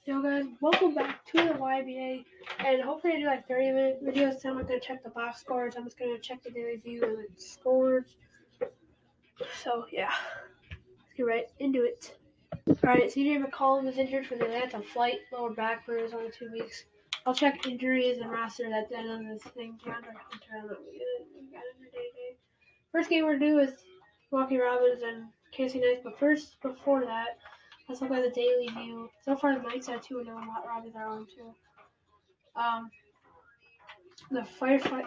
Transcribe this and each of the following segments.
Yo guys, welcome back to the YBA, and hopefully I do like 30-minute videos. So I'm not going to check the box scores, I'm just going to check the daily view and the scores. So yeah, let's get right into it. Alright, CJ McCollum is injured for the Atlanta flight, lower back bruise, only 2 weeks. I'll check injuries and roster at the end of this thing. First game we're going to do is Milwaukee Robins and Casey Knights, but before that, let's look at the daily view. So far, the Knights are 2-0, Robins are 0-2. The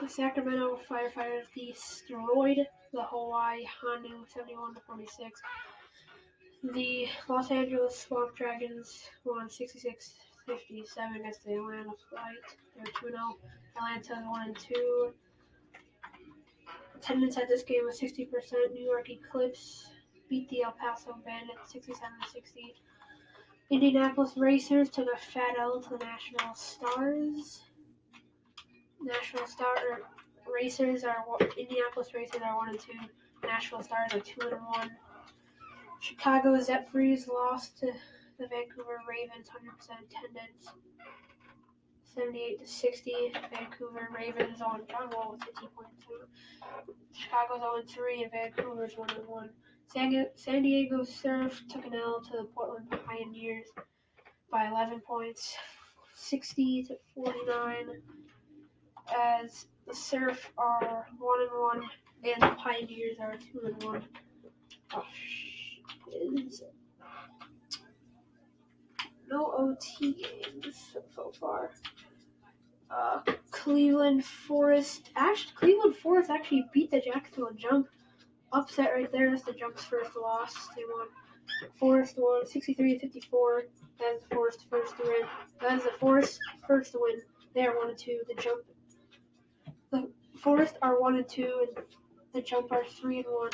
Sacramento Firefighters destroyed the Hawaii Honda 71-46. The Los Angeles Swamp Dragons won 66-57 against the Atlanta Flight. They're 2-0. Atlanta 1-2. Attendance at this game was 60%. New York Eclipse beat the El Paso Bandits 67-60. Indianapolis Racers took a fat L to the National Stars. Indianapolis Racers are 1-2. National Stars are 2-1. Chicago Zephyrs lost to the Vancouver Ravens, 100% attendance, 78-60. Vancouver Ravens on John Wall with 50 points. Chicago's 0-3 and Vancouver's 1-1. San Diego Surf took an L to the Portland Pioneers by 11 points, 60-49. As the Surf are 1-1 and the Pioneers are 2-1. No OT games so far. Cleveland Forest actually beat the Jacksonville Jump. Upset right there. That's the Jump's first loss. They won. Forest won 63-54. That is the Forest first to win. That is the Forest first to win. They are 1-2. The Forest are 1-2, and the Jump are 3-1.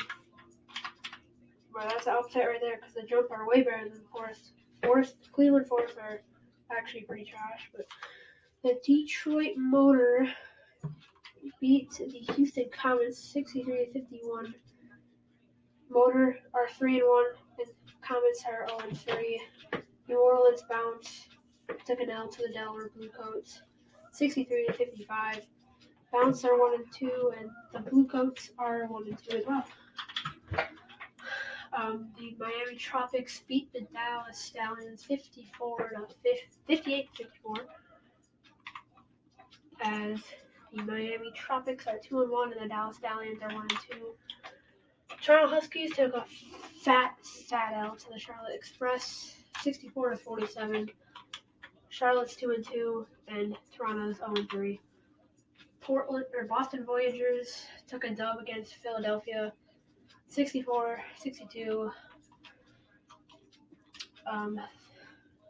Well, that's the upset right there because the Jump are way better than the Forest. Cleveland Forest are actually pretty trash, but the Detroit Motor beat the Houston Comets 63-51. Motor are 3-1, and Comets are 0-3. New Orleans Bounce took an L to the Delaware Bluecoats, 63-55. Bounce are 1-2, and the Bluecoats are 1-2 as well. The Miami Tropics beat the Dallas Stallions 58-54. As the Miami Tropics are 2-1 and the Dallas Stallions are 1-2. Toronto Huskies took a fat L to the Charlotte Express, 64-47. Charlotte's 2-2 and Toronto's 0-3. Boston Voyagers took a dub against Philadelphia, 64-62.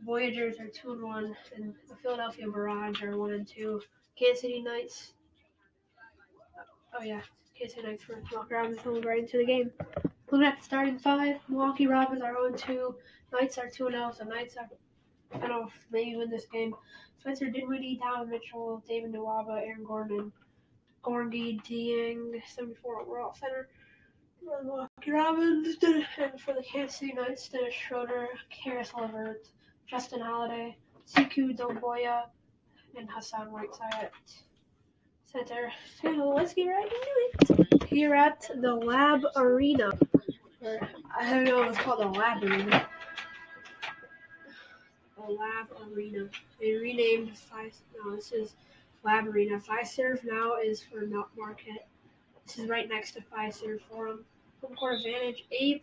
Voyagers are 2-1 and the Philadelphia Barrage are 1-2. Kansas City Knights. Kansas City Knights for Milwaukee Robins going right into the game. Looking at the starting five, Milwaukee Robins are 0-2. Knights are 2-0, so Knights are, maybe win this game. Spencer Dinwiddie, Donovan Mitchell, David Nwaba, Aaron Gordon, and Gorgui Dieng, 74 overall center. For the Milwaukee Robins, and for the Kansas City Knights, Dennis Schroeder, Karis LeVert, Justin Holiday, Sekou Doumbouya, and Hassan Whiteside at center. So let's get right into it. Here at the Lab Arena, I don't know if it's called the Lab Arena. The Lab Arena. They renamed this is Lab Arena. Fiserv now is for Marquette. This is right next to Fiserv Forum. Home court advantage A+.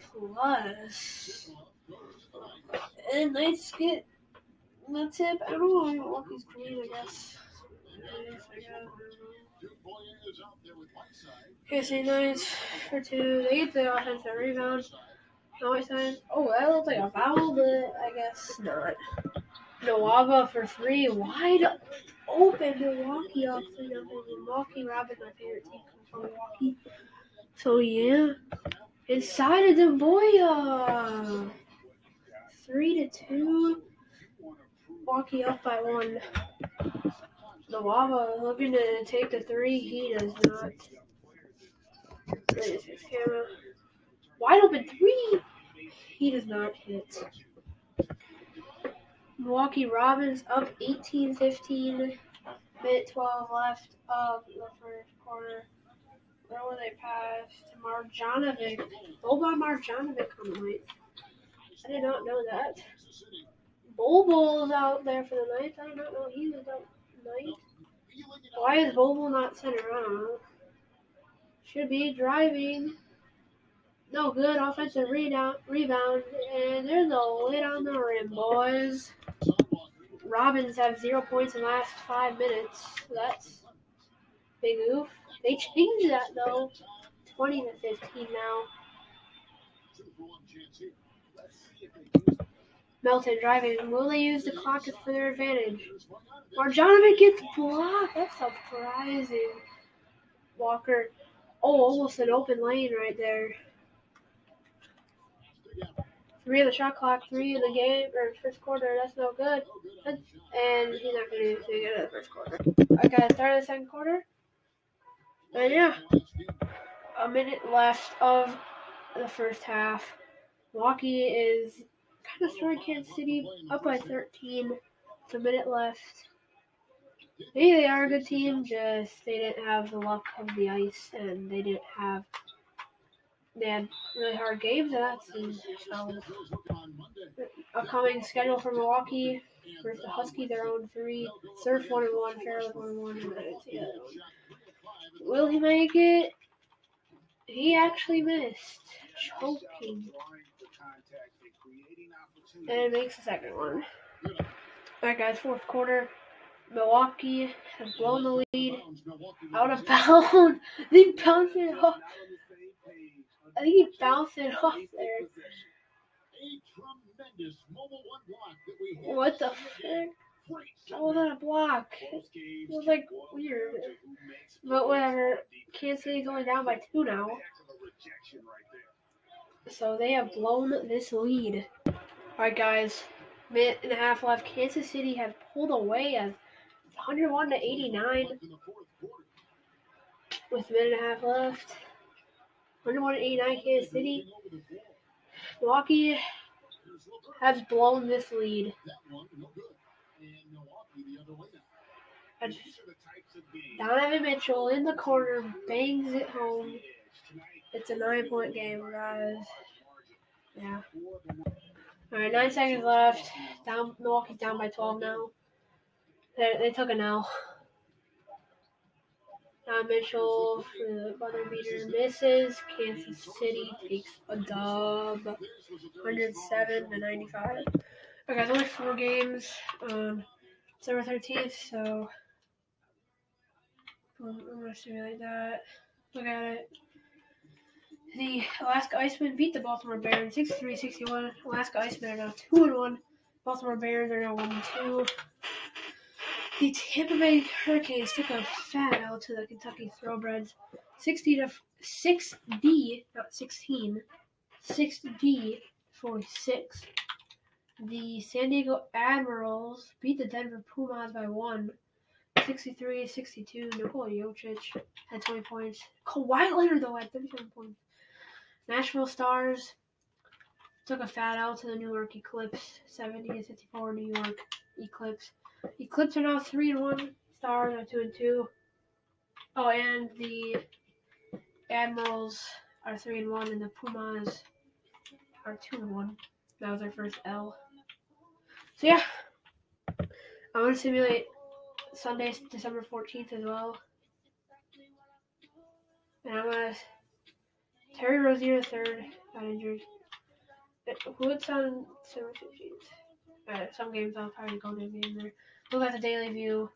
And Knights get the tip. I don't know. Milwaukee's green, I guess. KC Knights for 2. They get the offensive rebound. That looks like a foul, but I guess not. Nwaba for 3. Wide open. Milwaukee up 3-0. Milwaukee Robins, my favorite team, from Milwaukee. So yeah. Inside of Doumbouya. 3-2. Milwaukee up by 1. Nwaba looking to take the 3. He does not. There's his camera. Wide open 3. He does not hit. Milwaukee Robins up 18-15. Minute 12 left of the first quarter. Where were they passed? Marjanovic. Boban Marjanovic on the night. I did not know that. Bobo's out there for the Knights. I did not know he was out tonight. Why is Bobo not center? I don't know. Should be driving. No good. Offensive rebound. And there's a lid on the rim, boys. Robins have 0 points in the last 5 minutes. That's big oof. They changed that, though. 20-15 now. Melton driving. Will they use the clock for their advantage? Marjanovic gets blocked. That's surprising. Walker. Oh, almost an open lane right there. 3 of the shot clock, 3 in the game, or first quarter. That's no good. And he's not going to do anything in the first quarter. Okay, start of the second quarter. And yeah, a minute left of the first half. Milwaukee is kind of throwing Kansas City up by 13. It's a minute left. Maybe they are a good team, just they didn't have the luck of the ice, and they had really hard games, and that's so. Upcoming schedule for Milwaukee versus the Huskies, their own 3. Surf 1-1, Fairless 1-1, and I didn't see that one. Will he make it? He actually missed. Choking. And makes the second one. Alright, guys, fourth quarter. Milwaukee has blown the lead. Out of bounds. They bounced it off. I think he bounced it off there. What the frick? How was that a block? It was like weird. But whatever. Kansas City's only down by 2 now. So they have blown this lead. Alright, guys. Minute and a half left. Kansas City has pulled away as 101-89 with a minute and a half left. 101-89 Kansas City. Milwaukee has blown this lead. Donovan Mitchell in the corner bangs it home. It's a 9-point game, guys. Yeah. Alright, 9 seconds left. Milwaukee's down by 12 now. They took an L. Mitchell for the buzzer beater misses. Kansas City takes a dub. 107-95. Okay, guys, only 4 games. December 13th, so I'm going to simulate that. Look at it. The Alaska Icemen beat the Baltimore Barons 63-61. Alaska Icemen are now 2-1. Baltimore Barons are now 1-2. The Tampa Bay Hurricanes took a fat L to the Kentucky Thoroughbreds 6D, not 16. 6D 46. The San Diego Admirals beat the Denver Pumas by 1. 63-62. Nikola Jokic had 20 points. Kawhi Leonard, though, had 37 points. Nashville Stars took a fat L to the New York Eclipse. 70-54 New York Eclipse. Eclipse are now 3-1. Stars are 2-2. Oh, and the Admirals are 3-1, and the Pumas are 2-1. That was their first L. So yeah, I'm gonna simulate Sunday, December 14th as well. And I'm gonna Terry Rozier III got injured. Who's on December 15th? Some games I'll probably go to be in there. Look at the Daily View.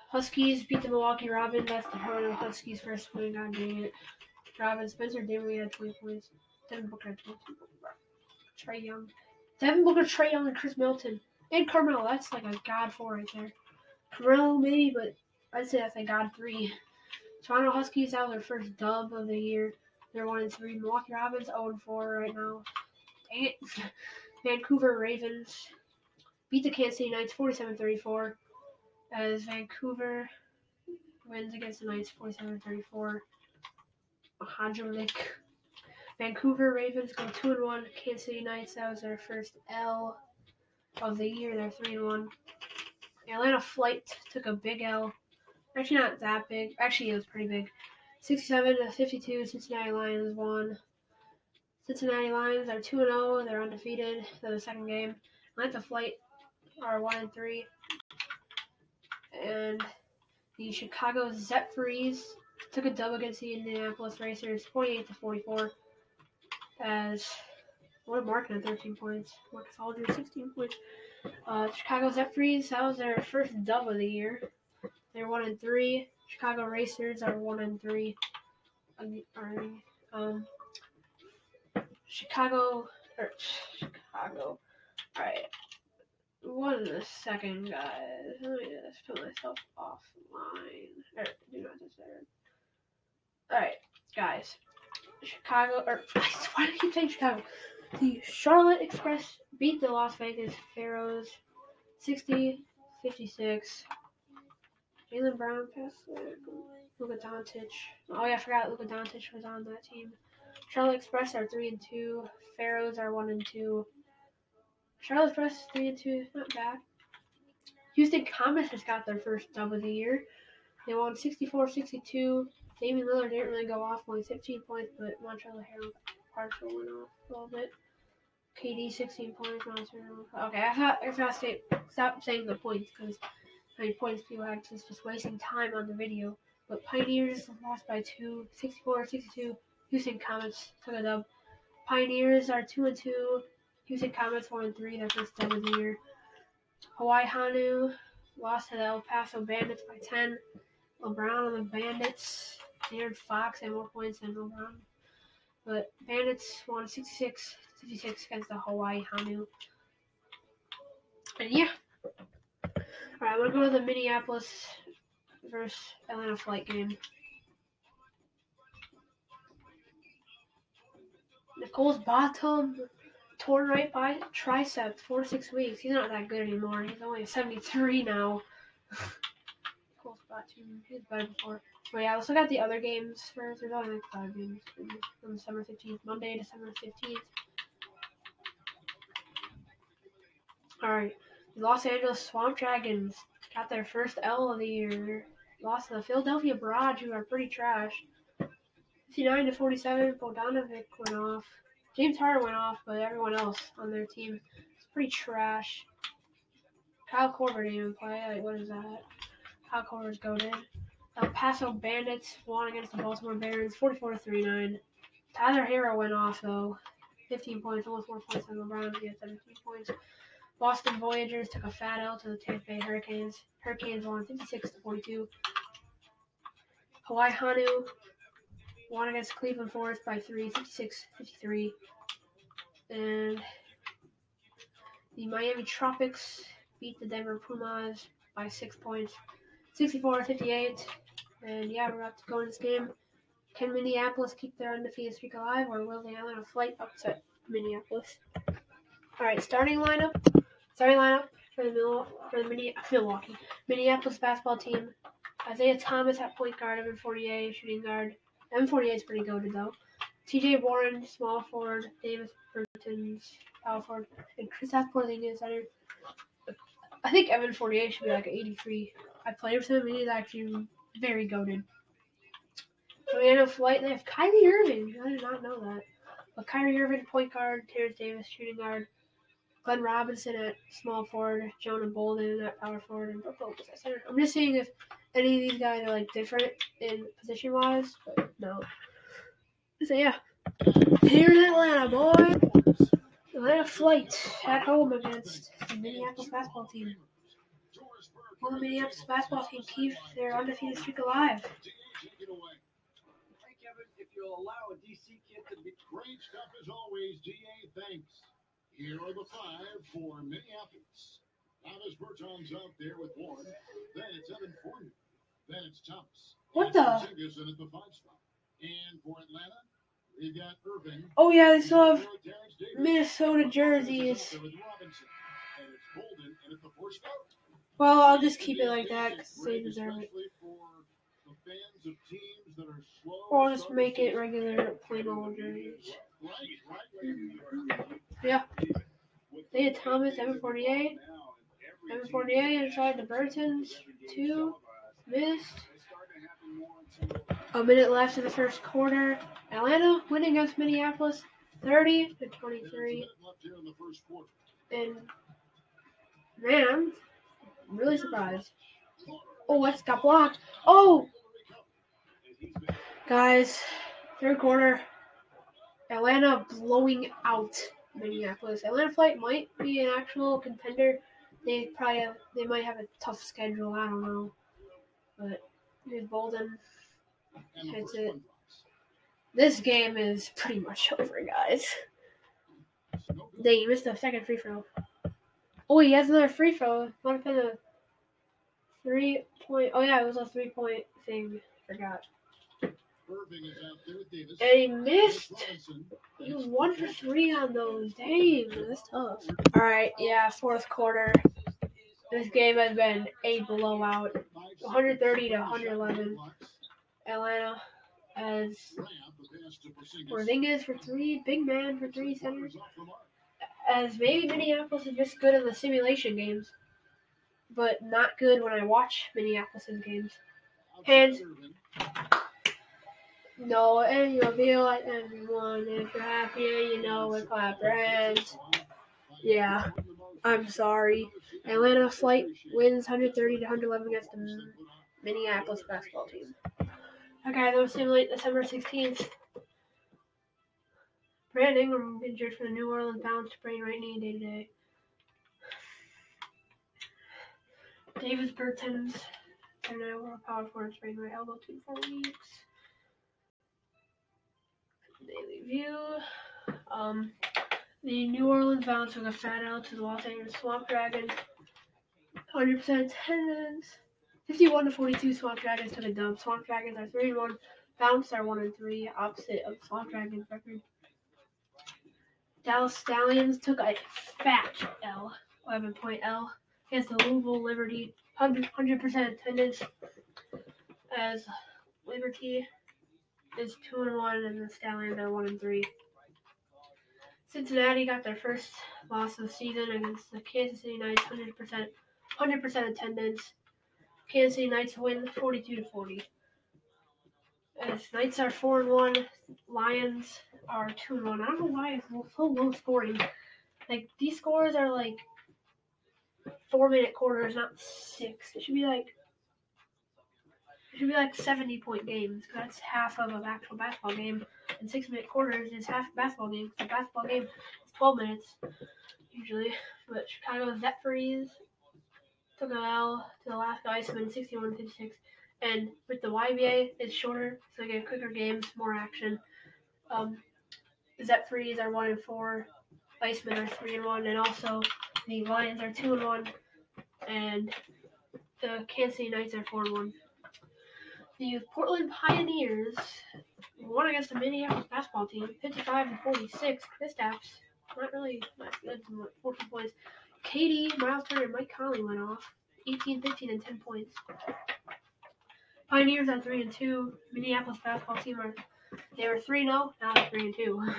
Huskies beat the Milwaukee Robins. That's the Toronto Huskies' first win. God dang it. Robins. Spencer Dinwiddie had 20 points. Devin Booker had 22 points. Trae Young. Devin Booker, Trae Young, and Chris Middleton. And Carmelo. That's like a God 4 right there. Carmelo maybe, but I'd say that's a God 3. Toronto Huskies have their first dub of the year. They're 1-3. Milwaukee Robins 0-4 right now. Dang it. Vancouver Ravens beat the Kansas City Knights 47-34 as Vancouver wins against the Knights 47-34. Mahajalik. Vancouver Ravens go 2-1. Kansas City Knights, that was their first L. of the year. They're 3-1. Atlanta Flight took a big L. Actually, not that big. Actually, it was pretty big. 67-52. Cincinnati Lions won. Cincinnati Lions are 2-0. They're undefeated. They're the second game. Atlanta Flight are 1-3. And the Chicago Zephyrs took a dub against the Indianapolis Racers, 48-44. As what a mark at 13 points. Marcus Aldridge, 16 points. Chicago Zephyrs, that was their first dub of the year. They're 1-3. Chicago Racers are 1-3. Chicago. All right. 1 second, guys. Let me just put myself offline. Do not disturb. All right, guys. Chicago. Why do I keep saying Chicago? The Charlotte Express beat the Las Vegas Pharaohs 60-56. Jaylen Brown passed Luka Doncic. Oh yeah, I forgot Luka Doncic was on that team. Charlotte Express are 3-2. Pharaohs are 1-2. Charlotte Express 3-2, not bad. Houston Comets has got their first dub of the year. They won 64-62. Damian Lillard didn't really go off, only 15 points, but Montrezl Harrell partial went off a little bit. KD 16 points. Okay, I gotta stop saying the points because how many points people had, it's just wasting time on the video. But Pioneers lost by 2, 64-62. Houston Comets took a dub. Pioneers are 2-2. Houston Comets 1-3, their first dub of the year. Hawaii Hanu lost to the El Paso Bandits by 10. LeBron on the Bandits. Aaron Fox had more points than LeBron. But Bandits won 66-56 against the Hawaii Hanu. And yeah. Alright, I'm going to go to the Minneapolis versus Atlanta Flight game. Nicole's bottom torn right by tricep, 4 to 6 weeks. He's not that good anymore. He's only 73 now. Nicole's bottom, he was better before. But yeah, let's look at the other games first. There's only like 5 games on December 15th. Monday, December 15th. Alright. The Los Angeles Swamp Dragons got their first L of the year. Lost to the Philadelphia Barrage, who are pretty trash. 59-47. Bogdanovic went off. James Harden went off, but everyone else on their team is pretty trash. Kyle Korver didn't even play. Like, what is that? Kyle Korver's goated. El Paso Bandits won against the Baltimore Barons, 44-39. Tyler Herro went off, though. 15 points, almost more points than LeBron. He had 17 points. Boston Voyagers took a fat L to the Tampa Bay Hurricanes. Hurricanes won 56-42. Hawaii Hanu won against Cleveland Forest by 3, 56-53. And the Miami Tropics beat the Denver Pumas by 6 points, 64-58. And yeah, we're about to go in this game. Can Minneapolis keep their undefeated streak alive, or will the Atlanta Flight upset Minneapolis? All right, starting lineup for the Milwaukee Minneapolis basketball team. Isaiah Thomas at point guard, Evan Fournier shooting guard. Evan Fournier is pretty goated though. T.J. Warren, small forward. Davis Bertans, power forward, and Kristaps Porzingis center. I think Evan Fournier should be like an 83. I played with him, and he's actually very goated. So we end up Flight. They have Kyrie Irving. I did not know that. But Kyrie Irving, point guard. Terrence Davis, shooting guard. Glenn Robinson at small forward. Jonah Bolden at power forward. And Brook Lopez at center. I'm just seeing if any of these guys are like different in position-wise. But no. So yeah. Here in Atlanta, boy. Atlanta Flight at home against the Minneapolis basketball team. Will the Minneapolis basketball team keep their undefeated streak alive? Hey, Kevin, if you'll allow a DC kid to be great stuff as always, GA, thanks. Here are the 5 for Minneapolis. Thomas Bertans out there with Warren. Then it's Evan Fournier. Then it's Thomas. What the? Porzingis in at the 5 spot. And for Atlanta, we've got Irving. Oh yeah, they still have Minnesota jerseys. Well, I'll just keep it like that because they deserve it. Or I'll just make it regular plain old jerseys. Yeah. David Thomas, 748. 748 inside the Burtons. 2. Missed. A minute left in the first quarter. Atlanta winning against Minneapolis 30-23. And man, I'm really surprised. Oh, it's got blocked. Oh! Guys, third quarter. Atlanta blowing out Minneapolis. Atlanta Flight might be an actual contender. They might have a tough schedule. I don't know, but here's Bolden. Hits it. This game is pretty much over, guys. He missed the second free throw. Oh, he has another free throw. Might have been a 3-point. Oh yeah, it was a 3-point thing. Forgot. And he missed. He was 1 for 3 on those. Dang, that's tough. Alright, yeah, fourth quarter. This game has been a blowout. 130-111. Atlanta as Porzingis for 3, big man for 3 centers. As maybe Minneapolis is just good in the simulation games, but not good when I watch Minneapolis' games. And no, and you'll be like everyone. If you're happy and you know it, clap your hands. Yeah, I'm sorry. Atlanta Flight wins 130-111 against the Minneapolis basketball team. Okay, they'll simulate December 16th. Brandon Ingram injured for the New Orleans Bounce, sprain right knee day-to-day. Davis Bertans, World Power Forward, sprain right elbow, 2-4 weeks. Daily View. The New Orleans Bounce took a fat L to the Los Angeles Swamp Dragons. 100% attendance. 51-42, Swamp Dragons took a dub. Swamp Dragons are 3-1. Bounce are 1-3, opposite of Swamp Dragons record. Dallas Stallions took a fat L, 11-point L, against the Louisville Liberty. 100% attendance, as Liberty is 2-1 and the Stallions are 1-3. Cincinnati got their first loss of the season against the Kansas City Knights. 100% attendance. Kansas City Knights win 42-40. As Knights are 4-1, Lions are 2-1. I don't know why it's so low scoring. Like, these scores are like 4-minute quarters, not 6. It should be like 70-point games, because that's half of an actual basketball game. And 6-minute quarters is half a basketball game. The basketball game is 12 minutes, usually. But Chicago's Zephyrs took an L to the last Iceman, 61-56. And with the YBA, it's shorter, so they get quicker games, more action. Zephyrs are 1-4. Icemen are 3-1. And also, the Lions are 2-1. And the Kansas City Knights are 4-1. The Portland Pioneers won against the Minneapolis basketball team, 55-46. Kristaps, not good, 14 points. KD, Miles Turner, and Mike Conley went off, 18, 15, and 10 points. Pioneers are 3-2. Minneapolis basketball team they were 3-0, now they're 3-2.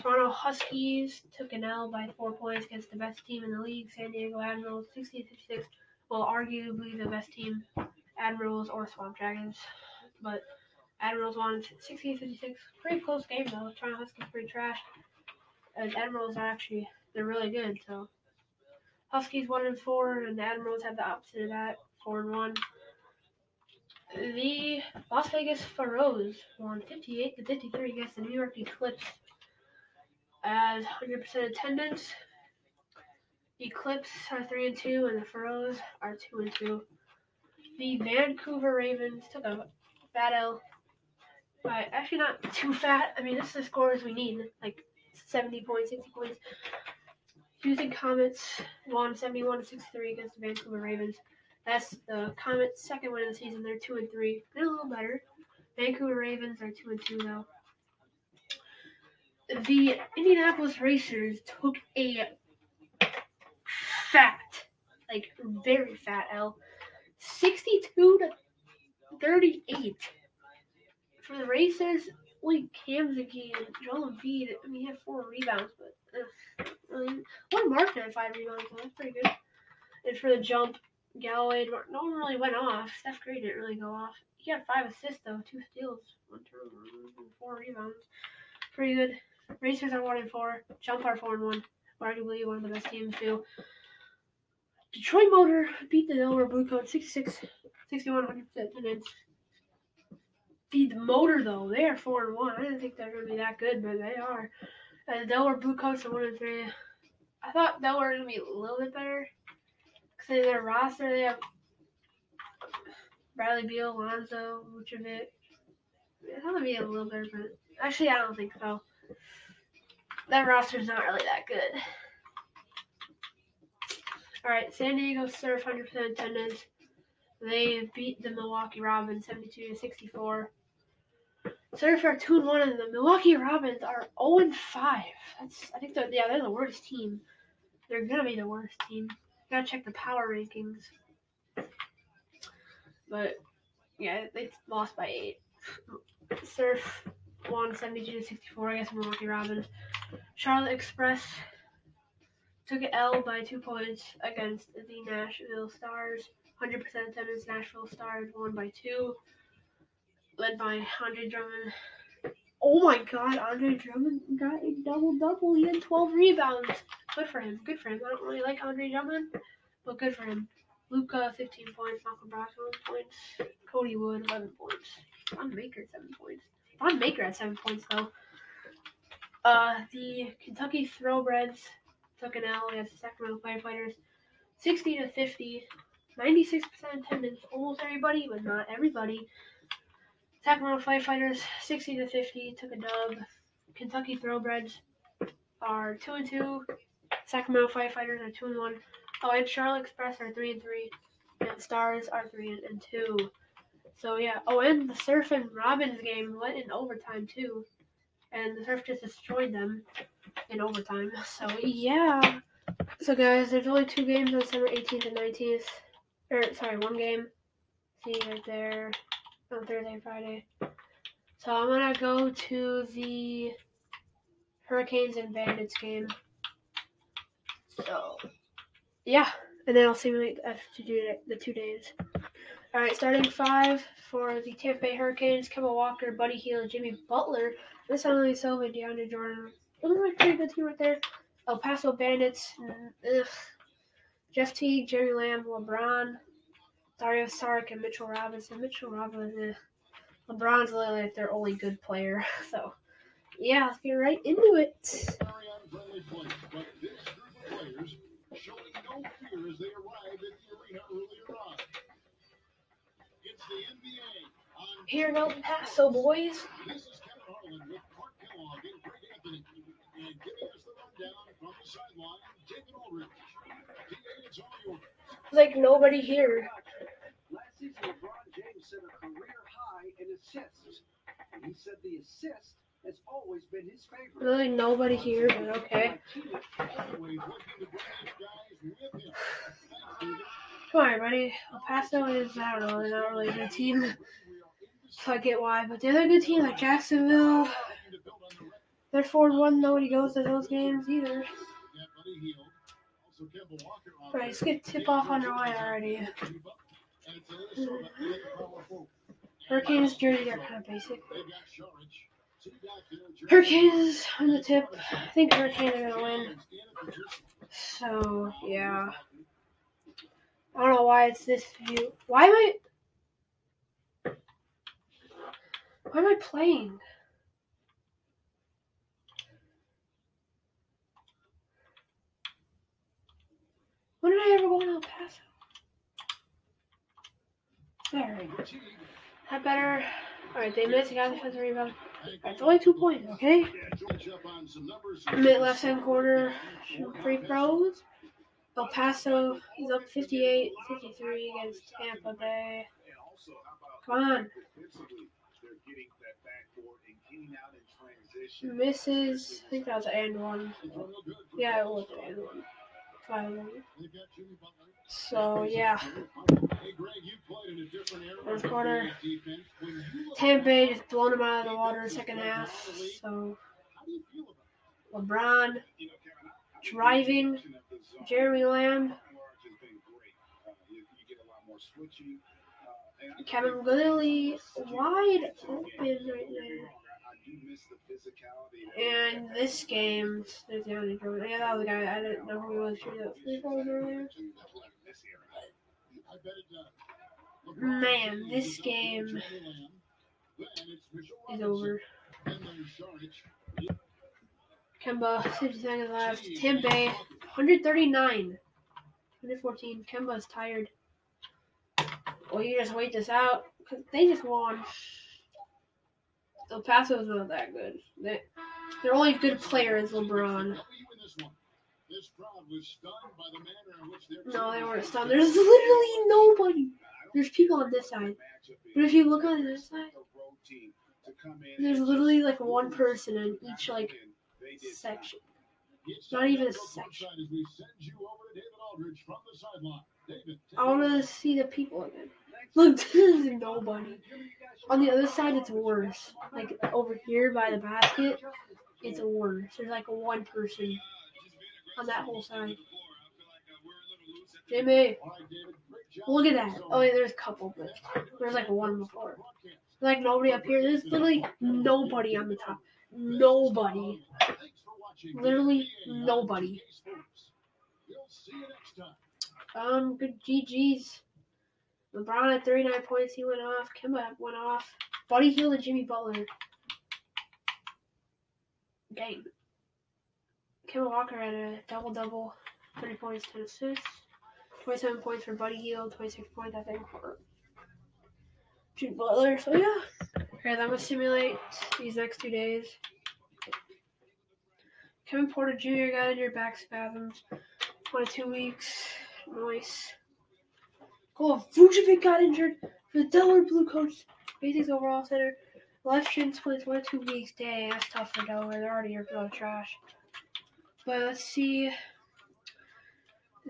Toronto Huskies took an L by 4 points against the best team in the league, San Diego Admirals, 60-56. Well, arguably the best team, Admirals or Swamp Dragons, but Admirals won 60-56. Pretty close game though. Toronto Huskies pretty trash. As Admirals they're really good. So Huskies 1-4, and the Admirals have the opposite of that, 4-1. The Las Vegas Pharaohs won 58-53 against the New York Eclipse. As 100% attendance, Eclipse are 3-2, and the Pharaohs are 2-2. The Vancouver Ravens took a fat L. But actually not too fat. I mean, this is the scores we need, like 70 points, 60 points. Houston Comets won 71-63 against the Vancouver Ravens. That's the Comets' second win of the season. They're 2-3. They're a little better. Vancouver Ravens are 2-2 though. The Indianapolis Racers took a fat, like very fat L, 62-38. For the Racers, only Cam Ziggy and Joel Embiid, he had 4 rebounds, but One Martin had 5 rebounds, so that's pretty good. And for the jump, Galloway, no one really went off. Steph Curry didn't really go off. He had 5 assists though, 2 steals, 1 turnover, and 4 rebounds. Pretty good. Racers are 1-4. Jump are 4-1. Arguably one of the best teams too. Detroit Motor beat the Delaware Blue Coats 66-61, 100% attendance. The Motor though, they are 4-1. I didn't think they're gonna be that good, but they are. The Delaware Blue Coats are 1-3. I thought Delaware was gonna be a little bit better. Cause in their roster they have Bradley Beal, Lonzo, Vucevic. I thought they'd be a little better, but actually I don't think so. That roster's not really that good. Alright, San Diego Surf 100% attendance. They beat the Milwaukee Robins 72-64. Surf are 2-1 and the Milwaukee Robins are 0-5. I think they're the worst team. They're gonna be the worst team. Gotta check the power rankings. But yeah, they lost by 8. Surf won 72-64 against Milwaukee Robins. Charlotte Express took an L by 2 points against the Nashville Stars. 100% attendance. Nashville Stars won by 2. Led by Andre Drummond. Oh my God, Andre Drummond got a double-double. He had 12 rebounds. Good for him. I don't really like Andre Drummond, but good for him. Luka, 15 points. Malcolm Brogdon, 11 points. Cody Wood, 11 points. Von Maker, 7 points. Von Maker had 7 points, though. The Kentucky Thoroughbreds took an L against the Sacramento Firefighters. 60-50. 96% attendance. Almost everybody, but not everybody. Sacramento Firefighters, 60-50, took a dub. Kentucky Thoroughbreds are 2-2. Sacramento Firefighters are 2-1. Oh, and Charlotte Express are 3-3. And Stars are 3-2. So yeah. Oh, and the Surf and Robins game went in overtime too. And the Surf just destroyed them in overtime. So yeah. So guys, there's only 2 games on December 18th and 19th. 1 game. See right there. On Thursday and Friday. So I'm going to go to the Hurricanes and Bandits game. So, yeah. And then I'll simulate the 2 days. Alright, starting 5 for the Tampa Bay Hurricanes. Kemba Walker, Buddy Hield, Jimmy Butler. This Emily Silva, DeAndre Jordan. Looks like a pretty good team right there. El Paso Bandits. Jeff Teague, Jerry Lamb, LeBron. Dario Saric and Mitchell Robinson. LeBron's literally like their only good player. So, yeah, let's get right into it. Very unfriendly play, but this group of players showing no fear as they arrived at the arena earlier on. It's the NBA. Here in El Paso, boys. This is Kevin Harlan with Mark Kellogg and Greg Anthony. And giving us the rundown from the sideline, David Ulrich. It's all yours. Like nobody here. Last season, LeBron James set a career high in assists. And he said the assist has always been his favorite. Really nobody here, but okay. Always looking to bring these guys with him. Come on, everybody. El Paso is, I don't know, they're not really a good team. So I get why. But the other good team, like Jacksonville, they're 4-1. Nobody goes to those games either. Right, let's get tip off underway already. Hurricanes jersey are kind of basic. Hurricanes on the tip. I think Hurricanes are gonna win. So yeah. I don't know why it's this view. Why am I playing? When did I ever go to El Paso? There. That better. Alright, they missed. Got the defensive rebound. It's only 2 points, okay? Mid left hand corner. Free throws. El Paso is up 58-53 against Tampa Bay. Come on. Misses. I think that was an and one. Yeah, it was an and one. So, yeah. First quarter. Tampa Bay just blown them out of the water in the second half. So, LeBron driving, Jeremy Lamb, Kevin Lilly wide open right there. And this game, there's the only problem. Yeah, that was the guy. I didn't know who he was shooting that free throws earlier. Man, this game is over. Kemba, 60 seconds left. Tim Bay, 139. 114. Kemba's tired. Well, you just wait this out because they just won. El Paso's not that good. Their only good player is LeBron. No, they weren't stunned. There's literally nobody. There's people on this side. But if you look on this side, there's literally like one person in each like section. Not even a section. I want to see the people again. Look, there's nobody. On the other side, it's worse. Like over here by the basket, it's worse. There's like one person on that whole side. Jimmy, look at that. Oh, yeah, there's a couple, but there's like one before. There's like nobody up here. There's literally nobody on the top. Nobody. Literally nobody. Good GG's. LeBron at 39 points. He went off. Kemba went off. Buddy Hield and Jimmy Butler. Dang. Kemba Walker had a double-double. 30 points, 10 assists. 27 points for Buddy Hield. 26 points, I think, for Jimmy Butler. So, yeah. Okay, I'm going to simulate these next 2 days. Kevin Porter Jr. got injured back spasms. 22 weeks. Nice. Cool. Vucevic got injured for the Delaware Bluecoats. Basics overall center. Left shin splints 1 to 2 weeks. Dang, that's tough for Delaware. They're already a lot of trash. But let's see.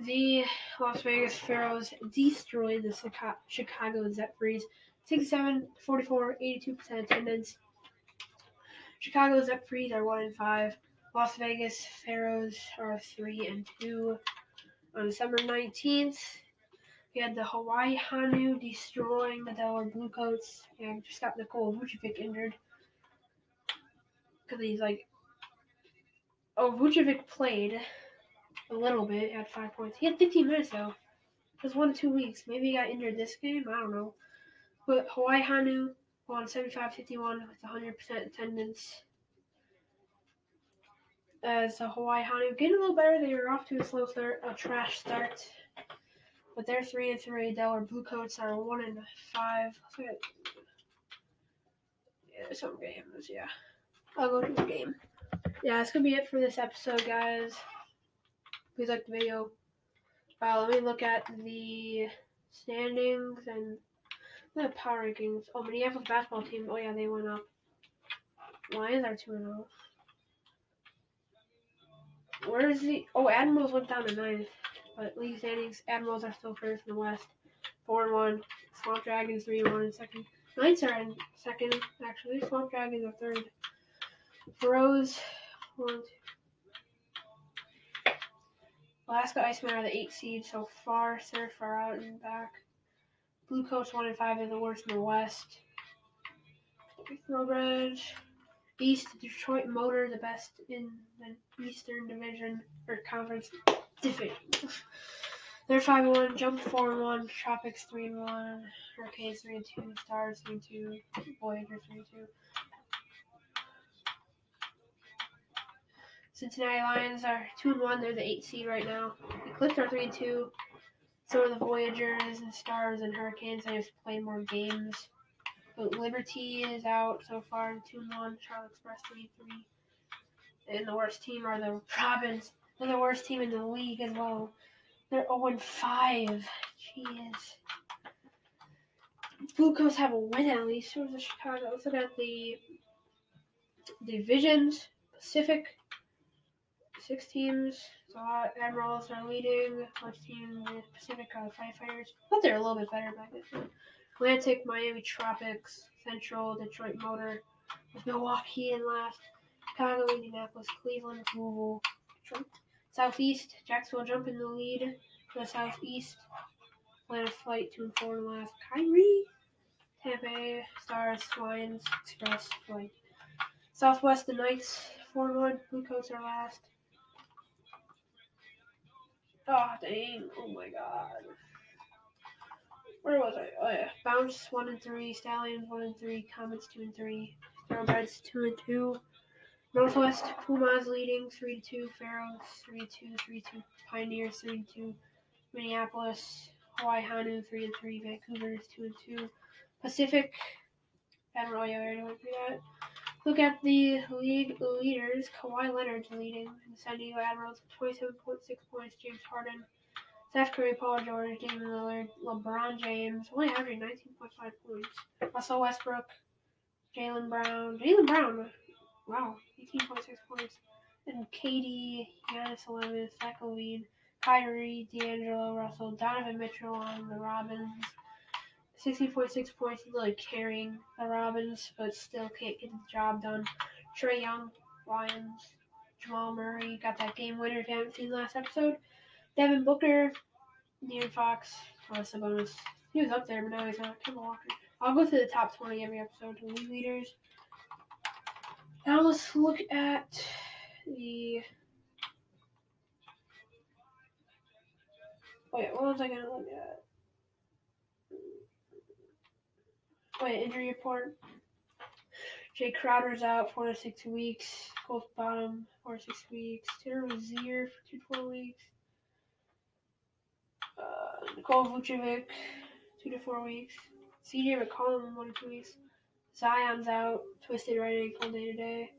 The Las Vegas Pharaohs destroyed the Chicago Zephyrs. 67-44, 82% attendance. Chicago Zephyrs are 1-5. Las Vegas Pharaohs are 3-2. On December 19th, we had the Hawaii Hanu destroying the Delaware Bluecoats, and just got Nikola Vucevic injured. Because he's like... Oh, Vucevic played a little bit, had 5 points. He had 15 minutes, though. It was 1 to 2 weeks. Maybe he got injured this game, I don't know. But Hawaii Hanu won 75-51 with 100% attendance. As the Hawaii Hanu getting a little better, they were off to a slow start, a trash start. But they're 3-3. Delaware Bluecoats are 1-5. Yeah, some games, yeah. I'll go to the game. Yeah, that's gonna be it for this episode, guys. Please like the video. Let me look at the standings and the power rankings. Oh, Minneapolis basketball team. Oh yeah, they went up. Lions are 2-0. Where is the? Oh, Admirals went down to 9th. But league standings, Admirals are still first in the West. 4-1. Swamp Dragons 3-1 in second. Knights are in second, actually. Swamp Dragons are third. Pharaohs 1-2. Alaska Icemen are the 8th seed so far. Surf are out and back. Bluecoats 1-5 are the worst in the West. Thoroughbred. East, Detroit Motor, the best in the Eastern Division or Conference Division. They're 5-1, Jump 4-1, Tropics 3-1, Hurricanes 3-2, Stars 3-2, Voyager 3-2. Cincinnati Lions are 2-1. They're the 8th seed right now. Eclipse are 3-2. So are the Voyagers and Stars and Hurricanes. They just play more games. But Liberty is out so far, 2-1. Charlotte Express 3-3. And the worst team are the Robins. They're the worst team in the league as well. They're 0-5. Jeez. Bluecoats have a win at least. So does the Chicago. Let's look at the divisions. Pacific. 6 teams. So Admirals are leading. Most teams in Pacific are the Firefighters. But they're a little bit better back this year. Atlantic, Miami Tropics, Central, Detroit Motor, with Milwaukee in last. Chicago, Indianapolis, Cleveland, Louisville, Detroit. Southeast, Jacksonville jump in the lead for the Southeast. Atlanta Flight 2 and 4 in the last. Kyrie. Tampa Stars, Lions, Express Flight. Southwest, the Knights 4-1. Blue Coats are last. Oh dang! Oh my God. Where was I? Oh yeah. Bounce 1 and 3. Stallions 1 and 3. Comets 2 and 3. Thoroughbreds 2 and 2. Northwest, Pumas leading 3-2. Pharaohs 3-2. 3-2. Pioneers 3-2. Minneapolis, Hawaii Hanu 3-3. Vancouver's 2-2. Pacific, Admiral, yeah, I already went through that. Look at the league leaders. Kawhi Leonard's leading. And San Diego Admirals 27.6 points. James Harden, Steph Curry, Paul George, Damian Lillard, LeBron James, only averaging 19.5 points. Russell Westbrook, Jaylen Brown, wow, 18.6 points. And KD, Giannis 11, Zach LaVine, Kyrie, D'Angelo Russell, Donovan Mitchell on the Robins. 16.6 points, really carrying the Robins, but still can't get the job done. Trae Young, Lions. Jamal Murray got that game winner if you haven't seen the last episode. Devin Booker, De'Aaron Fox, Sabonis. He was up there, but now he's not. Kemba Walker. I'll go through the top 20 every episode. The league leaders. Now let's look at the. Wait, what was I going to look at? Injury report. Jay Crowder's out 4 to 6 weeks. Cole Bottom 4 to 6 weeks. Tanner Rozier for 2 to 4 weeks. Nicole Vucevic 2 to 4 weeks. CJ McCollum 1 to 2 weeks. Zion's out, twisted right ankle day to day.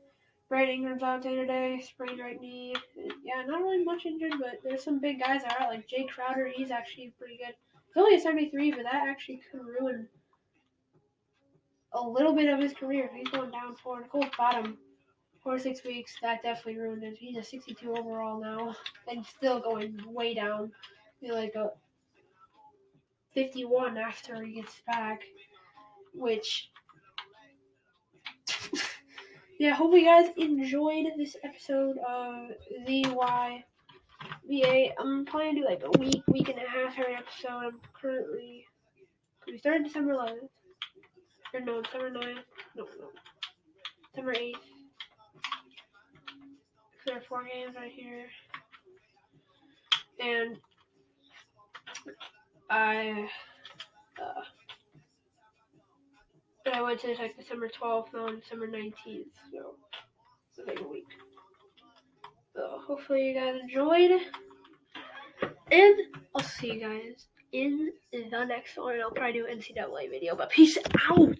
Brandon Ingram's out day to day, sprained right knee. Yeah, not really much injured, but there's some big guys out like Jay Crowder. He's actually pretty good. He's only a 73, but that actually could ruin a little bit of his career. He's going down 4. Nicole Bottom 4 to 6 weeks. That definitely ruined it. He's a 62 overall now, and still going way down. He's like a 51 after he gets back, which. Yeah, hope you guys enjoyed this episode of the YBA. I'm planning to do like a week and a half every episode. We started December 11th. Or no, December 9th. No. December 8th. There are 4 games right here. And I went to like December 12th, now on December 19th, so it's a big week. So hopefully you guys enjoyed, and I'll see you guys in the next one. I'll probably do an NCAA video, but peace out!